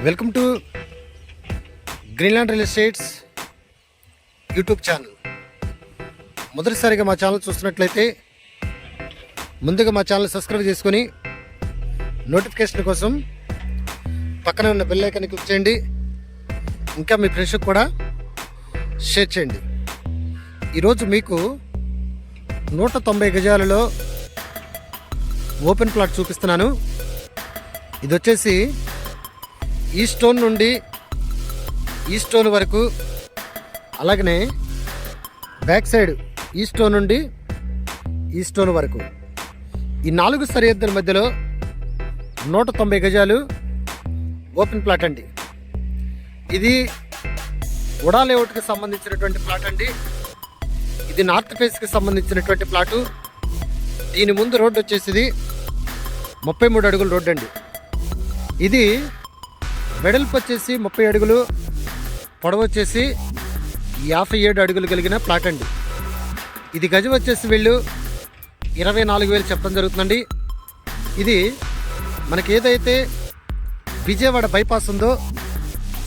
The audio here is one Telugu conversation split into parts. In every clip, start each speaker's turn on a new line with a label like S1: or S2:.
S1: Welcome to Greenland real estates YouTube channel. మొదటిసారిగా మా ఛానల్ చూస్తున్నట్లయితే ముందుగా మా ఛానల్ సబ్స్క్రైబ్ చేసుకొని నోటిఫికేషన్ కోసం పక్కన ఉన్న బెల్ ఐకాన్ని క్లిక్ చేయండి. ఇంకా మీ ఫ్రెండ్స్కి కూడా షేర్ చేయండి. ఈరోజు మీకు 190 గజాలలో ఓపెన్ ప్లాట్ చూపిస్తున్నాను. ఇది వచ్చేసి ఈ స్టోన్ నుండి ఈ స్టోన్ వరకు, అలాగనే బ్యాక్ సైడ్ ఈ స్టోన్ నుండి ఈ స్టోన్ వరకు, ఈ 4 సరిహద్దుల మధ్యలో 190 గజాలు ఓపెన్ ప్లాట్ అండి. ఇది ఉడా లేఅవుట్కి సంబంధించినటువంటి ప్లాట్ అండి. ఇది నార్త్ ఫేస్కి సంబంధించినటువంటి ప్లాటు. దీని ముందు రోడ్డు వచ్చేసి 33 అడుగుల రోడ్డు అండి. ఇది వెడల్పు వచ్చేసి 30 అడుగులు, పొడవు వచ్చేసి 57 అడుగులు కలిగిన ప్లాట్ అండి. ఇది గజం వచ్చేసి వీళ్ళు 24,000 చెప్పడం జరుగుతుందండి. ఇది మనకి ఏదైతే విజయవాడ బైపాస్ ఉందో,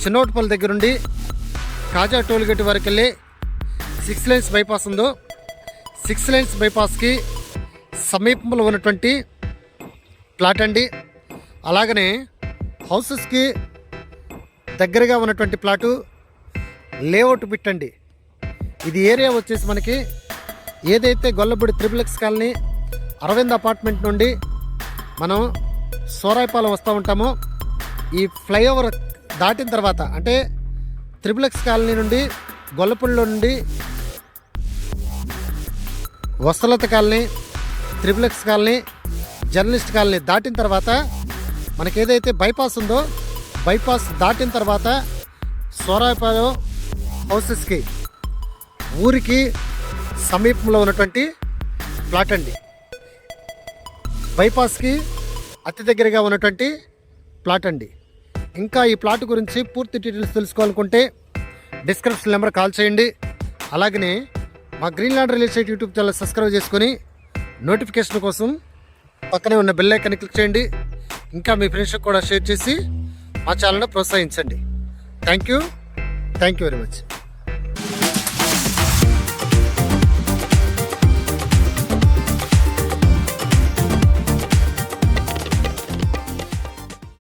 S1: చిన్నోటిపల్లి దగ్గర నుండి కాజా టోల్గేట్ వరకు వెళ్ళి 6 లైన్స్ బైపాస్ ఉందో, 6 లైన్స్ బైపాస్కి సమీపంలో ఉన్నటువంటి ప్లాట్ అండి. అలాగనే హౌసెస్కి దగ్గరగా ఉన్నటువంటి ప్లాటు లేఅవుట్ బిట్ అండి. ఇది ఏరియా వచ్చేసి మనకి ఏదైతే Gollapudi triple colony Aravind apartment నుండి మనం సోరాయిపాలెం వస్తూ ఉంటామో, ఈ ఫ్లైఓవర్ దాటిన తర్వాత అంటే త్రిబుల్ కాలనీ నుండి గొల్లపూడిలో నుండి వసలత colony, triple colony, journalist colony దాటిన తర్వాత మనకి ఏదైతే బైపాస్ ఉందో, బైపాస్ దాటిన తర్వాత సోరాయిపాలెం హౌసెస్కి ఊరికి సమీపంలో ఉన్నటువంటి ప్లాట్ అండి. బైపాస్కి అతి దగ్గరగా ఉన్నటువంటి ప్లాట్ అండి. ఇంకా ఈ ప్లాట్ గురించి పూర్తి డీటెయిల్స్ తెలుసుకోవాలనుకుంటే డిస్క్రిప్షన్ నెంబర్ కాల్ చేయండి. అలాగనే మా Greenland real estate YouTube channel subscribe చేసుకొని నోటిఫికేషన్ కోసం పక్కనే ఉన్న బెల్ ఐకాన్ని క్లిక్ చేయండి. ఇంకా మీ ఫ్రెండ్స్కి కూడా షేర్ చేసి మా ఛానల్ని ప్రోత్సహించండి. Thank you very much.